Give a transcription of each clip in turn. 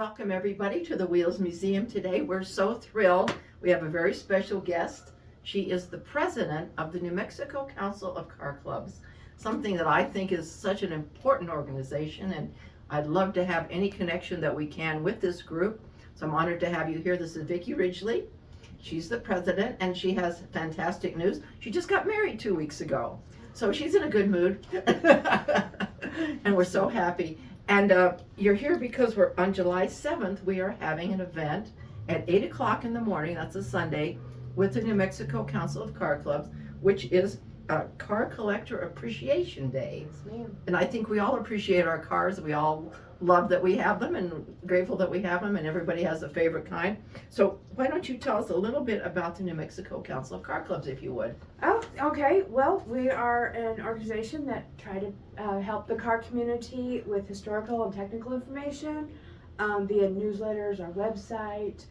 Welcome everybody to the WHEEELS Museum today. We're so thrilled. We have a very special guest. She is the president of the New Mexico Council of Car Clubs, something that I think is such an important organization, and I'd love to have any connection that we can with this group. So I'm honored to have you here. This is Vicky Ridgley. She's the president, and she has fantastic news. She just got married 2 weeks ago, so she's in a good mood. And we're so happy. And you're here because we're on July 7th, we are having an event at 8 o'clock in the morning, that's a Sunday, with the New Mexico Council of Car Clubs, which is Car Collector Appreciation Day. Yes, ma'am. And I think we all appreciate our cars. We all love that we have them and grateful that we have them, and everybody has a favorite kind. So why don't you tell us a little bit about the New Mexico Council of Car Clubs, if you would. Oh, okay. Well, we are an organization that try to help the car community with historical and technical information via newsletters, our website.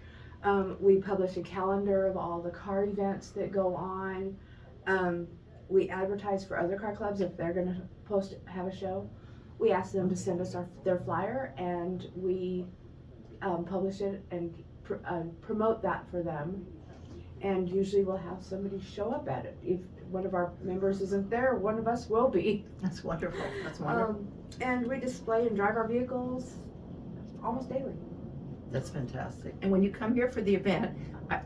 We publish a calendar of all the car events that go on. We advertise for other car clubs if they're going to have a show. We ask them to send us their flyer, and we publish it and promote that for them. And usually we'll have somebody show up at it. If one of our members isn't there, one of us will be. That's wonderful. That's wonderful. And we display and drive our vehicles almost daily. That's fantastic. And when you come here for the event,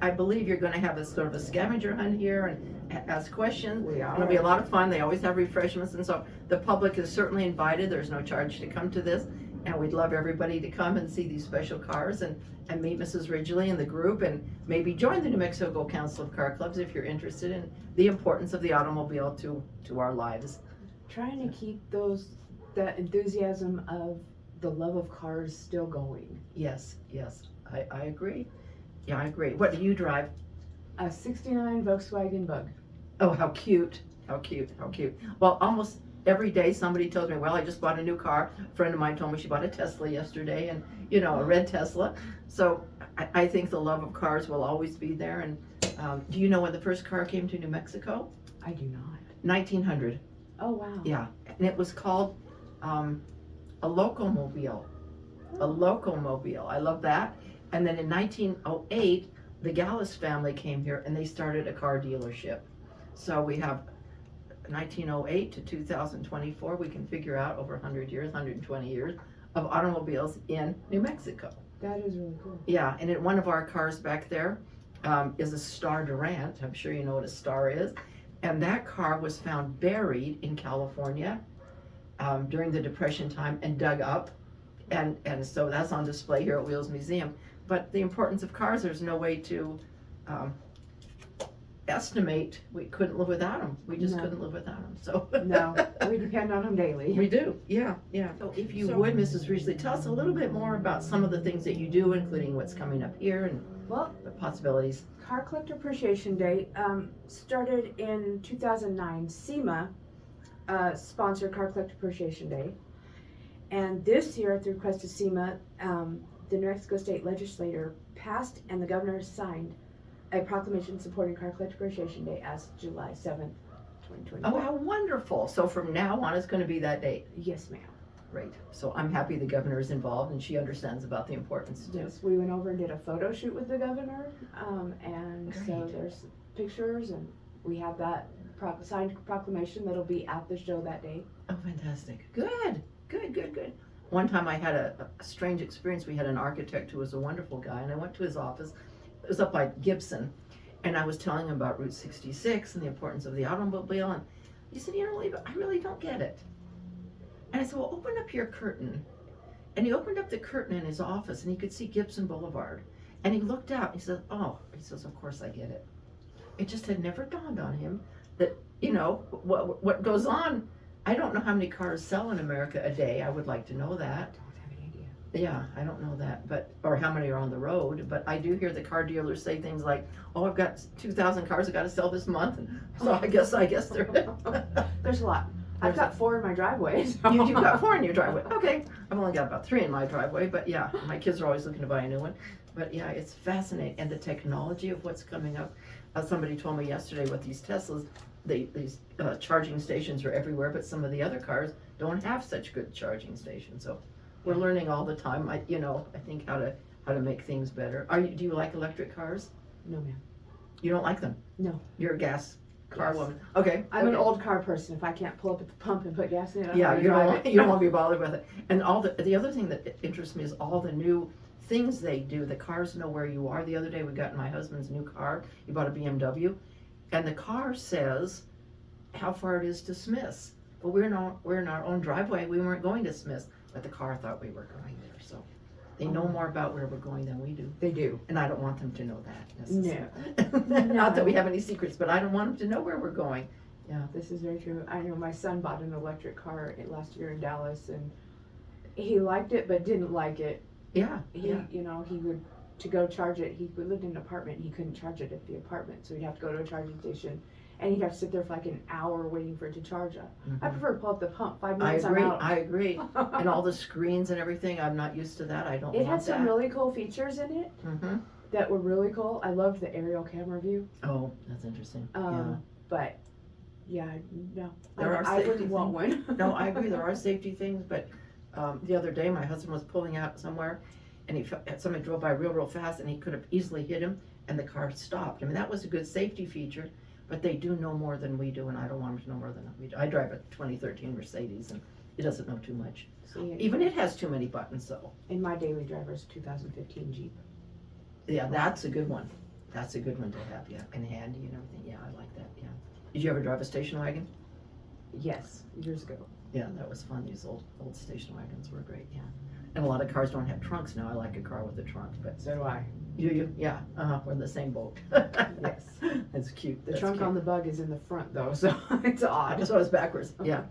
I believe you're going to have a sort of a scavenger hunt here and ask questions. We are. It'll be a lot of fun. They always have refreshments, and so the public is certainly invited. There's no charge to come to this, and we'd love everybody to come and see these special cars and meet Mrs. Ridgley and the group, and maybe join the New Mexico Council of Car Clubs if you're interested in the importance of the automobile to our lives. Trying to keep that enthusiasm of the love of cars still going. Yes, I agree. Yeah, I agree. What do you drive? A 69 Volkswagen Bug. Oh, how cute. How cute. How cute. Well, almost every day somebody tells me, well, I just bought a new car. A friend of mine told me she bought a Tesla yesterday, and, you know, a red Tesla. So I think the love of cars will always be there. And do you know when the first car came to New Mexico? I do not. 1900. Oh, wow. Yeah. And it was called a locomobile. A locomobile. I love that. And then in 1908, the Gallus family came here and they started a car dealership. So we have 1908 to 2024, we can figure out over 100 years, 120 years of automobiles in New Mexico. That is really cool. Yeah, and in one of our cars back there is a Star Durant. I'm sure you know what a Star is. And that car was found buried in California during the Depression time and dug up. And so that's on display here at WHEEELS Museum. But the importance of cars, there's no way to estimate. We couldn't live without them. We just couldn't live without them. So No, we depend on them daily. we do. Yeah. So if you would, Mrs. Ridgley, tell us a little bit more about some of the things that you do, including what's coming up here and the possibilities. Car Collector Appreciation Day started in 2009. SEMA sponsored Car Collector Appreciation Day. And this year, at the request of SEMA, the New Mexico State Legislature passed and the governor signed a proclamation supporting Car Collector Appreciation Day as July 7th, 2024. Oh, how wonderful. So from now on, it's going to be that date. Yes, ma'am. Great. So I'm happy the governor is involved and she understands about the importance too. Yes, we went over and did a photo shoot with the governor, and so Great. there's pictures, and we have that signed proclamation that'll be at the show that day. Oh, fantastic. Good. One time I had a strange experience. We had an architect who was a wonderful guy, and I went to his office. It was up by Gibson, and I was telling him about Route 66 and the importance of the automobile, and he said, you know, Leba, I really don't get it. And I said, well, open up your curtain. And he opened up the curtain in his office, and he could see Gibson Boulevard. And he looked out, and he said, oh, he says, of course I get it. It just had never dawned on him that, you know, what goes on. I don't know how many cars sell in America a day. I would like to know that. I don't have any idea. Yeah, I don't know that, or how many are on the road, but I do hear the car dealers say things like, oh, I've got 2,000 cars I've got to sell this month. And so I guess they're... There's a lot. I've got 4 in my driveway. So. You've got 4 in your driveway. Okay, I've only got about 3 in my driveway, but yeah, my kids are always looking to buy a new one. But yeah, it's fascinating, and the technology of what's coming up. Somebody told me yesterday with these Teslas, these charging stations are everywhere, but some of the other cars don't have such good charging stations. So We're learning all the time. I think how to make things better. Do you like electric cars? No, ma'am. You don't like them? No. You're a gas car Yes. woman. Okay. I'm an okay. old car person. If I can't pull up at the pump and put gas in it, I'm Yeah, gonna you drive it. don't want to be bothered with it. And all the other thing that interests me is all the new things they do. The cars know where you are. The other day we got in my husband's new car. He bought a BMW, and the car says how far it is to Smith's. But we're in our own driveway. We weren't going to Smith's, but the car thought we were going there. So they know more about where we're going than we do. They do. And I don't want them to know that necessarily. No. Not that we have any secrets, but I don't want them to know where we're going. Yeah. This is very true. I know my son bought an electric car last year in Dallas, and he liked it but didn't like it. Yeah. He would to go charge it. He lived in an apartment. He couldn't charge it at the apartment, so he'd have to go to a charging station, and he'd have to sit there for like an hour waiting for it to charge up. I prefer to pull up the pump 5 minutes. I'm out. I agree. And all the screens and everything, I'm not used to that. I don't It want had some that. really cool features in it Mm-hmm. that were really cool. I loved the aerial camera view. Oh, that's interesting. But yeah, no, There are I safety wouldn't want one. No, I agree. There are safety things, but the other day my husband was pulling out somewhere, and somebody drove by real fast, and he could have easily hit him, and the car stopped. I mean, that was a good safety feature, but they do know more than we do, and I don't want them to know more than we do. I drive a 2013 Mercedes, and it doesn't know too much. See, Even it has too many buttons, so. in my daily driver is a 2015 Jeep. Yeah, that's a good one. That's a good one to have, yeah, and handy and everything. Yeah, I like that, yeah. Did you ever drive a station wagon? Yes, years ago. Yeah, that was fun. These old station wagons were great, yeah. And a lot of cars don't have trunks now. I like a car with a trunk, but. So do I. You? Yeah, we're in the same boat. Yes. That's cute. The trunk on the bug is in the front though, so it's odd. So it's backwards, yeah.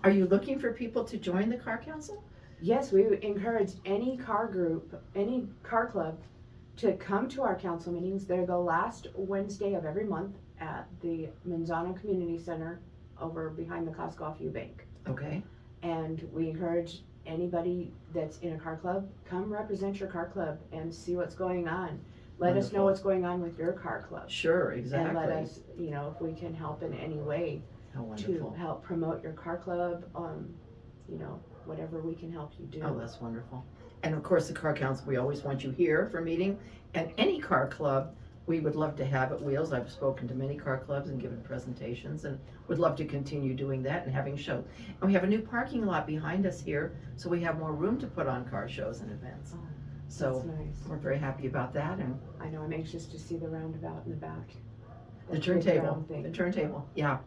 Are you looking for people to join the car council? Yes, we would encourage any car group, any car club to come to our council meetings. They're the last Wednesday of every month at the Manzano Community Center over behind the Costco View Bank. Okay. And we encourage anybody that's in a car club, come represent your car club and see what's going on. Let us know what's going on with your car club. Sure, exactly. And let us, if we can help in any way How wonderful. to help promote your car club, whatever we can help you do. Oh, that's wonderful. And of course, the car council, we always want you here for meeting. And any car club, we would love to have at Wheels. I've spoken to many car clubs and given presentations, and would love to continue doing that and having shows. And we have a new parking lot behind us here, so we have more room to put on car shows and events. Oh, So that's nice. we're very happy about that. And I know, I'm anxious to see the roundabout in the back. the That big turntable, round thing. the turntable, yeah.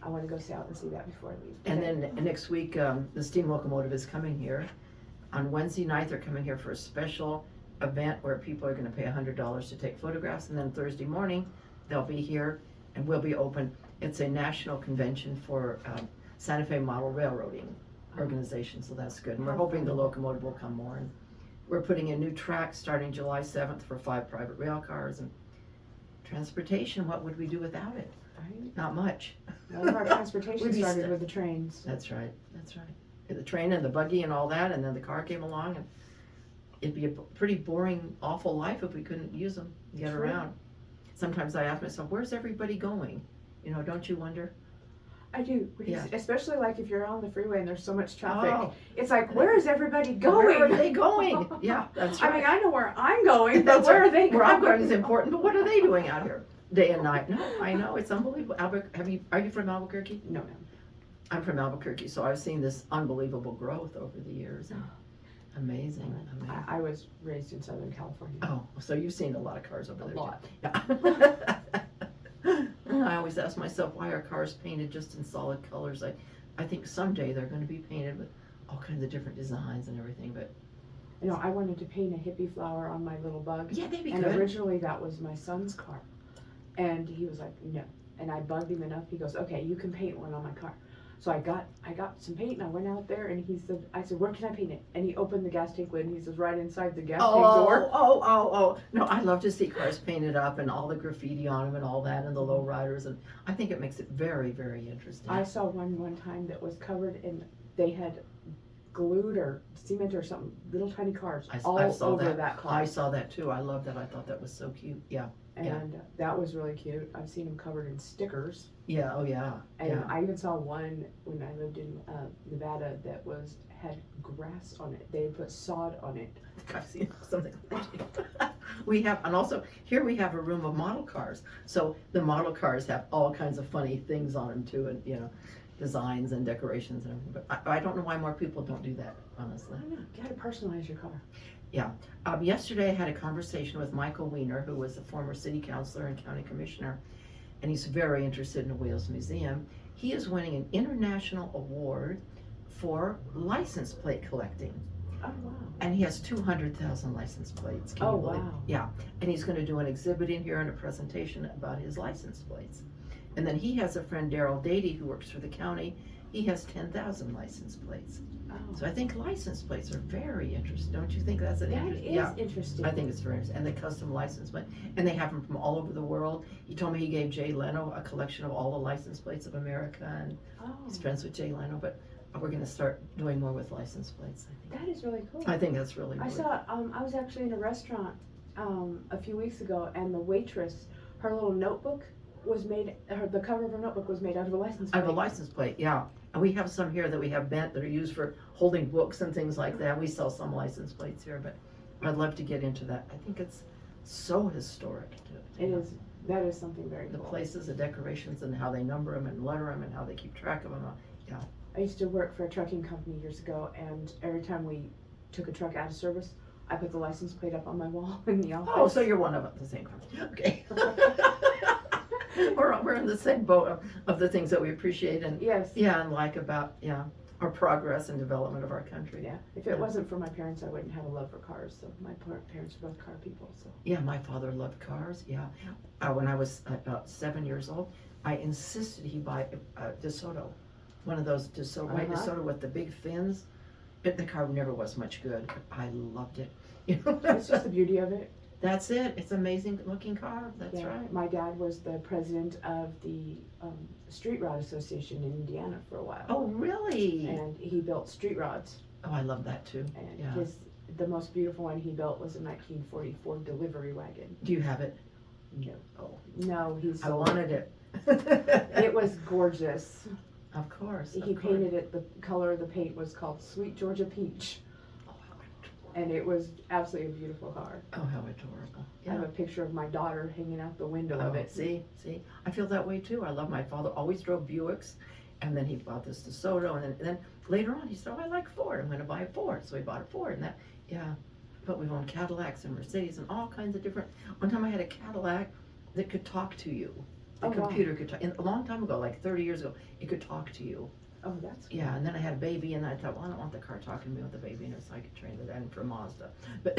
I want to go out and see that before I leave. And then next week, the steam locomotive is coming here. On Wednesday night, they're coming here for a special event where people are gonna pay $100 to take photographs, and then Thursday morning, they'll be here and we'll be open. It's a national convention for Santa Fe Model Railroading Organization, so that's good. And we're hoping the locomotive will come more. And we're putting in new tracks starting July 7th for 5 private rail cars. And transportation, what would we do without it? Right? Not much. All of our transportation We'd be started with the trains. That's right. The train and the buggy and all that, and then the car came along, and it'd be a pretty boring, awful life if we couldn't use them, get True. around. Sometimes I ask myself, where's everybody going? Don't you wonder? I do, because Yeah. especially like if you're on the freeway and there's so much traffic. Oh, It's like, where is everybody going? where are they going? Yeah, that's right. I mean, I know where I'm going, but That's where right. are they going? Where I'm going is important, but what are they doing out here day and night? No, I know, it's unbelievable. Are you from Albuquerque? No, ma'am. I'm from Albuquerque, so I've seen this unbelievable growth over the years. And amazing. I was raised in Southern California. Oh, so you've seen a lot of cars over A there. lot. Too. Yeah. I always ask myself, why are cars painted just in solid colors? I think someday they're going to be painted with all kinds of different designs and everything, but I wanted to paint a hippie flower on my little bug. yeah, they'd be And good. originally that was my son's car. And he was like, no. And I bugged him enough. He goes, okay, you can paint one on my car. So I got some paint and I went out there and I said, where can I paint it? And he opened the gas tank lid and he says, right inside the gas tank door. Oh. No, I love to see cars painted up and all the graffiti on them and all that and the low riders. And I think it makes it very, very interesting. I saw one time that was covered in, they had glued or cement or something, little tiny cars I all saw over that. that car. I saw that too. I love that. I thought that was so cute. Yeah. And that was really cute. I've seen them covered in stickers. Yeah. Oh yeah. And Yeah. I even saw one when I lived in Nevada that had grass on it. They had put sod on it. I've seen something like that. We have, and also here we have a room of model cars. So the model cars have all kinds of funny things on them too, and designs and decorations and everything. But I don't know why more people don't do that, honestly. I don't know. You gotta personalize your car. Yesterday I had a conversation with Michael Weiner, who was a former city councilor and county commissioner, and he's very interested in the WHEELS Museum. He is winning an international award for license plate collecting. Oh, wow. And he has 200,000 license plates. Can you believe? Wow. Yeah, and he's going to do an exhibit in here and a presentation about his license plates. And then he has a friend, Daryl Dady, who works for the county. He has 10,000 license plates. Oh. So I think license plates are very interesting. Don't you think that's an That interesting? is interesting. I think it's very interesting. And the custom license plate, and they have them from all over the world. He told me he gave Jay Leno a collection of all the license plates of America, and he's friends with Jay Leno. But we're going to start doing more with license plates, I think. That is really cool. I think that's really, I really saw, I was actually in a restaurant a few weeks ago, and the waitress, her little notebook was made, the cover of her notebook was made out of a license I plate. have a license plate, yeah. And we have some here that we have bent that are used for holding books and things like that. We sell some license plates here, but I'd love to get into that. I think it's so historic. It is, that is something very The cool. places, the decorations, and how they number them and letter them and how they keep track of them. I used to work for a trucking company years ago, and every time we took a truck out of service, I put the license plate up on my wall in the office. Oh, so you're one of the same company. Okay. We're in the same boat of the things that we appreciate and Yes. and like about our progress and development of our country. Yeah. If it wasn't for my parents, I wouldn't have a love for cars. So my parents are both car people. So. Yeah, my father loved cars. Yeah. When I was about 7 years old, I insisted he buy a DeSoto, one of those white DeSoto with the big fins. The car never was much good, but I loved it. That's just the beauty of it. That's it. It's an amazing looking car. That's Yeah. right. My dad was the president of the Street Rod Association in Indiana for a while. Oh, really? And he built street rods. Oh, I love that too. And Yeah. the most beautiful one he built was a 1944 delivery wagon. Do you have it? No. Oh, No, he I sold wanted it. It was gorgeous. Of course. He painted it, the color of the paint was called Sweet Georgia Peach. Oh, how adorable. And it was absolutely a beautiful car. Oh, how adorable. I have a picture of my daughter hanging out the window of Oh, it. see, I feel that way too. I love my father. Always drove Buicks, and then he bought this DeSoto, and then later on he said, "Oh, I like Ford. I'm going to buy a Ford." So he bought a Ford, and that, yeah. But we've owned Cadillacs and Mercedes and all kinds of different. One time I had a Cadillac that could talk to you. The Oh, wow. computer could talk. A long time ago, like 30 years ago, it could talk to you. Oh, that's cool. Yeah, and then I had a baby, and I thought, well, I don't want the car talking to me with the baby in it, so I could train it in for Mazda. But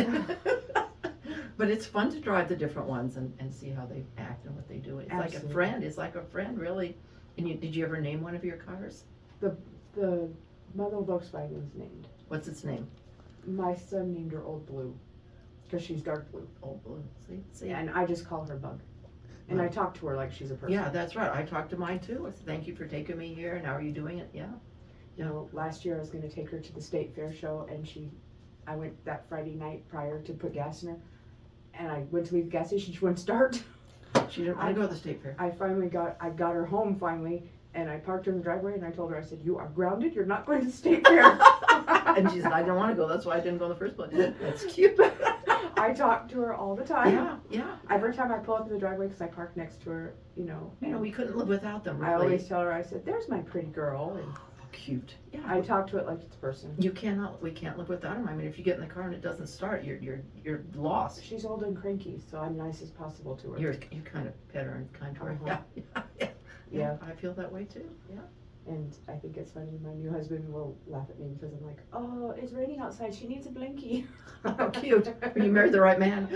but it's fun to drive the different ones and see how they act and what they do. It's like a Absolutely. friend. It's like a friend, really. And did you ever name one of your cars? The mother Volkswagen's named. What's its name? My son named her Old Blue because she's dark blue. Old Blue. See? And I just call her Bug. And I talk to her like she's a person. Yeah, that's right. I talked to mine too. I said, thank you for taking me here, and how are you doing it? Yeah. You know, last year I was going to take her to the State Fair show, and I went that Friday night prior to put gas in her, and I went to leave the gas station, she wouldn't start. She didn't want to go to the state fair. I got her home finally, and I parked her in the driveway, and I told her, I said, "You are grounded, you're not going to the State Fair." And she said, I didn't want to go. That's why I didn't go in the first place. That's cute. I talk to her all the time. Yeah. Every time I pull up in the driveway, because I park next to her, you know. We couldn't live without them, really. I always tell her, I said, "There's my pretty girl." And Cute. Yeah. I talk to it like it's a person. We can't live without them. I mean, if you get in the car and it doesn't start, you're lost. She's old and cranky, so I'm nice as possible to her. You kind of pet her and kind to her. Uh-huh. Yeah. I feel that way too. Yeah. And I think it's funny, my new husband will laugh at me because I'm like, "Oh, it's raining outside, she needs a blankie." How cute. When you married the right man.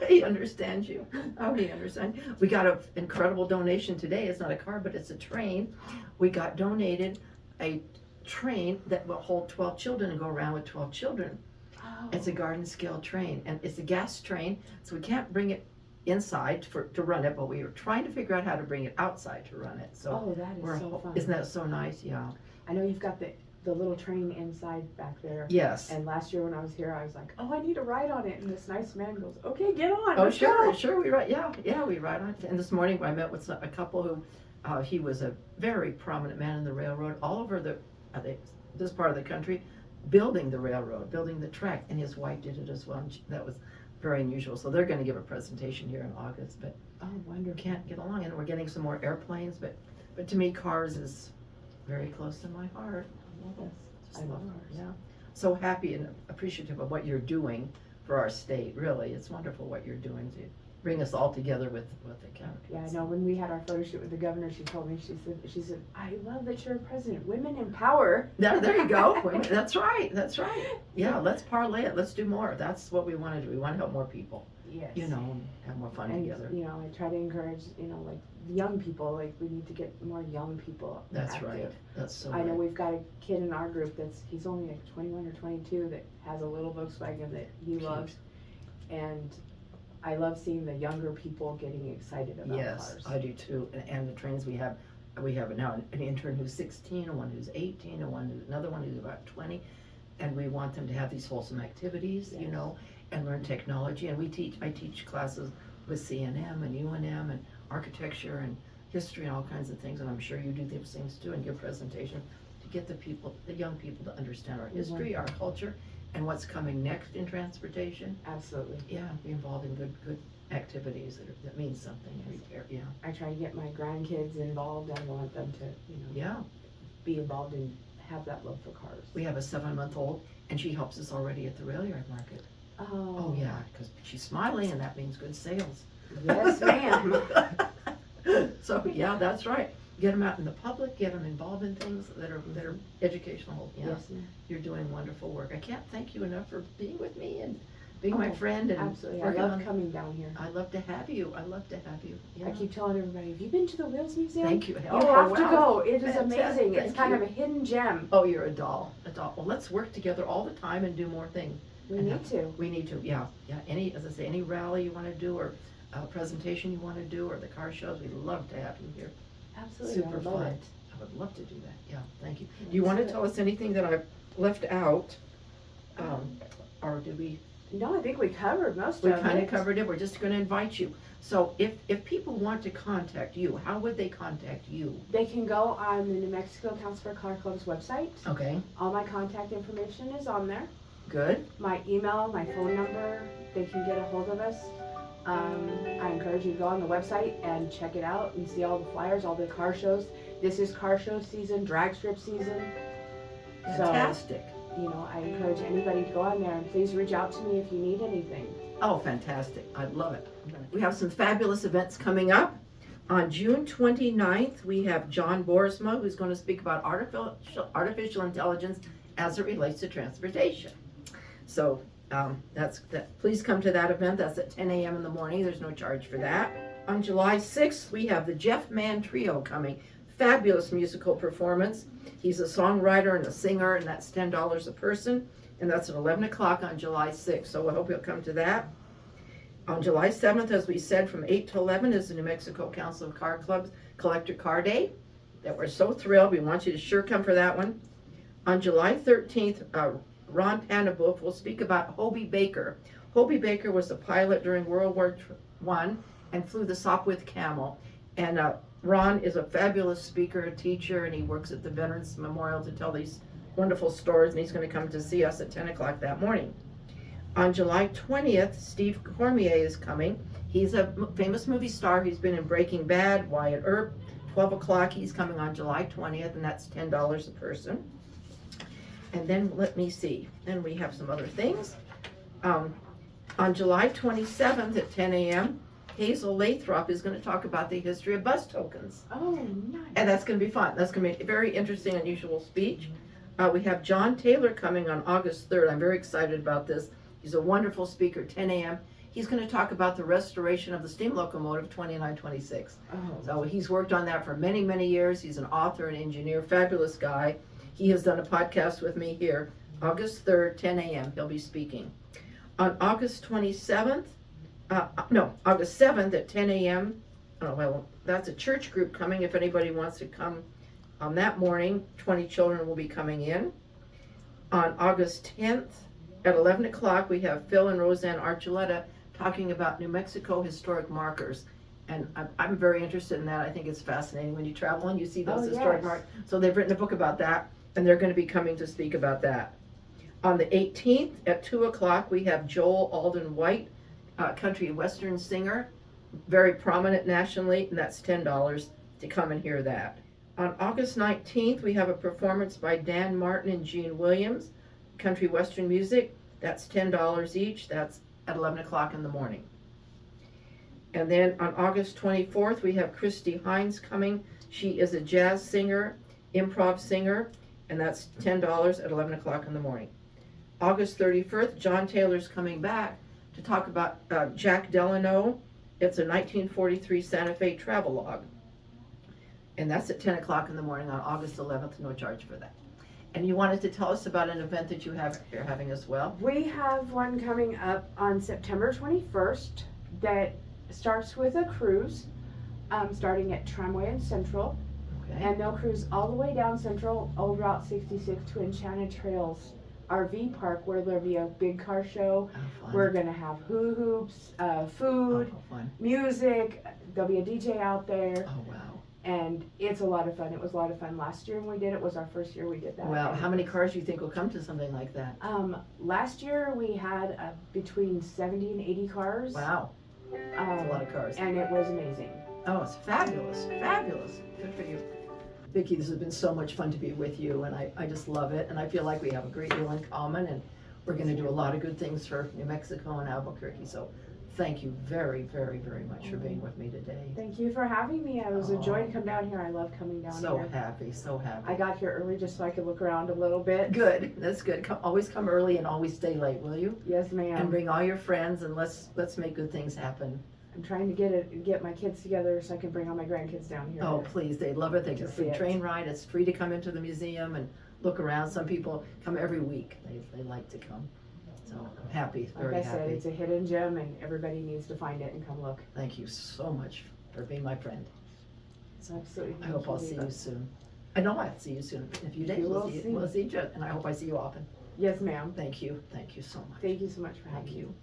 He understands you. Oh, he understands. We got an incredible donation today. It's not a car, but it's a train. We got donated a train that will hold 12 children and go around with 12 children. Oh. It's a garden scale train, and it's a gas train, so we can't bring it inside to run it, but we were trying to figure out how to bring it outside to run it. So Oh, that is so fun. isn't that so nice? Yeah. I know you've got the the little train inside back there. Yes. And last year when I was here, I was like, oh, I need to ride on it. And this nice man goes, okay, get on. Oh, let's sure, go. sure, we ride, yeah, we ride on it. And this morning I met with a couple who, he was a very prominent man in the railroad all over this part of the country, building the railroad, building the track, and his wife did it as well, and that was very unusual. So they're gonna give a presentation here in August, but Oh, wonderful. can't get along, and we're getting some more airplanes, but to me, cars is very close to my heart. Yes, Just I love love- cars. Yeah, so happy and appreciative of what you're doing for our state, really. It's wonderful what you're doing to bring us all together with the county. Yeah, I know. When we had our photo shoot with the governor, she told me, she said, I love that you're president. Women in power. There you go. That's right, that's right. Yeah, let's parlay it, let's do more. That's what we wanna do. We wanna help more people, Yes. you know, and have more fun And, together. you know, I try to encourage, you know, like young people, like we need to get more young people That's active. right, that's so I know right. we've got a kid in our group he's only like 21 or 22 that has a little Volkswagen that he Cute. loves. And I love seeing the younger people getting excited about Yes, cars. I do too. And the trains we have now an intern who's 16, and one who's 18, and another one who's about 20. And we want them to have these wholesome activities, you Yes. know, and learn technology. And I teach classes with CNM and UNM and architecture and history and all kinds of things. And I'm sure you do those things too, and give presentation to get the young people to understand our history, our culture, and what's coming next in transportation. Absolutely. Yeah, be involved in good activities that mean something. Yeah. I try to get my grandkids involved. I want them to, you know, Yeah, be involved and have that love for cars. we have a 7-month-old, and she helps us already at the rail yard market. Oh yeah, because she's smiling, and that means good sales. Yes, ma'am. So yeah, that's right. Get them out in the public. Get them involved in things that are educational. Yeah, Yes, ma'am. you're doing wonderful work. I can't thank you enough for being with me and being my Oh, friend and Absolutely. I working love on- coming down here. I love to have you. I love to have you. Yeah. I keep telling everybody, have you been to the WHEELS Museum? Thank you. You Oh, have to wow. go. It is Fantastic. amazing. It's Thank kind you. of a hidden gem. Oh, you're a doll. Well, let's work together all the time and do more things. We And need to. We need to, yeah. As I say, any rally you wanna do, or presentation you wanna do, or the car shows, we'd love to have you here. Absolutely. Super I love fun. it. I would love to do that, yeah, thank you. Do you wanna Let's do tell us anything that I've left out? Or did we? No, I think we covered most We of it. kinda covered it, we're just gonna invite you. So if people want to contact you, how would they contact you? They can go on the New Mexico Council for Car Club's website. Okay, All my contact information is on there. good, My email, my phone number, they can get a hold of us. I encourage you to go on the website and check it out and see all the flyers, all the car shows. This is car show season, drag strip season. fantastic. You know, I encourage anybody to go on there and please reach out to me if you need anything. Oh, fantastic. I love it. We have some fabulous events coming up. On June 29th, we have John Boersma, who's going to speak about artificial intelligence as it relates to transportation. So please come to that event. That's at 10 a.m. in the morning. There's no charge for that. On July 6th, we have the Jeff Mann Trio coming. Fabulous musical performance. He's a songwriter and a singer, and that's $10 a person. And that's at 11 o'clock on July 6th. So I hope you'll come to that. On July 7th, as we said, from 8 to 11 is the New Mexico Council of Car Clubs Collector Car Day. That we're so thrilled. We want you to sure come for that one. On July 13th, Ron Pannaboof will speak about Hobie Baker. Hobie Baker was a pilot during World War I and flew the Sopwith Camel. And Ron is a fabulous speaker, a teacher, and he works at the Veterans Memorial to tell these wonderful stories, and he's going to come to see us at 10 o'clock that morning. On July 20th, Steve Cormier is coming. He's a famous movie star. He's been in Breaking Bad, Wyatt Earp. 12 o'clock, he's coming on July 20th, and that's $10 a person. And then, let me see, then we have some other things. On July 27th at 10 a.m., Hazel Lathrop is going to talk about the history of bus tokens. Oh, nice. And that's going to be fun. That's going to be a very interesting, unusual speech. We have John Taylor coming on August 3rd. I'm very excited about this. He's a wonderful speaker, 10 a.m. He's going to talk about the restoration of the steam locomotive 2926. Oh, So he's worked on that for many, many years. He's an author and engineer, fabulous guy. He has done a podcast with me here, August 3rd, 10 a.m. He'll be speaking. On August 27th, August 7th at 10 a.m., oh, well, that's a church group coming if anybody wants to come On that morning, 20 children will be coming in. On August 10th at 11 o'clock, we have Phil and Roseanne Archuleta talking about New Mexico historic markers. And I'm very interested in that. I think it's fascinating when you travel and you see those historic markers. So they've written a book about that, and they're going to be coming to speak about that. On the 18th at 2 o'clock, we have Joel Alden White, country western singer, very prominent nationally, and that's $10 to come and hear that. On August 19th, we have a performance by Dan Martin and Gene Williams, country western music. That's $10 each. That's at 11 o'clock in the morning. And then on August 24th, we have Christy Hines coming. She is a jazz singer, improv singer, and that's $10 at 11 o'clock in the morning. August 31st, John Taylor's coming back to talk about Jack Delano. It's a 1943 Santa Fe travelogue. And that's at 10 o'clock in the morning on August 11th, no charge for that. And you wanted to tell us about an event that you're having as well? We have one coming up on September 21st that starts with a cruise, starting at Tramway and Central. Okay. And they'll cruise all the way down Central, Old Route 66 to Enchanted Trails RV Park, where there'll be a big car show. Oh, fun. We're gonna have hula hoops, food, fun. music. There'll be a DJ out there, Oh, wow. and it's a lot of fun. It was a lot of fun last year when we did it. Was our first year we did that. Well, And how many cars do you think will come to something like that? last year we had between 70 and 80 cars. Wow, that's a lot of cars. And it was amazing. Oh, it's fabulous, fabulous. Good for you. Vicki, this has been so much fun to be with you, and I just love it, and I feel like we have a great deal in common, and we're gonna do a lot of good things for New Mexico and Albuquerque, so thank you very, very, very much for being with me today. Thank you for having me. It was a joy to come down here. I love coming down So here. happy, so happy. I got here early just so I could look around a little bit. Good, that's good. Always come early and always stay late, will you? Yes, ma'am. And bring all your friends, and let's make good things happen. I'm trying to get my kids together so I can bring all my grandkids down here. Oh, please, they love it. They get a To free see it. train ride. It's free to come into the museum and look around. Some people come every week. They like to come. So I'm happy, very Like I said, happy. it's a hidden gem and everybody needs to find it and come look. Thank you so much for being my friend. So absolutely. I hope I'll see you soon. I know I'll see you soon. In a few days, You will we'll see each other, and I hope I see you often. Yes, ma'am. Thank you so much. Thank you so much for having Thank me. you.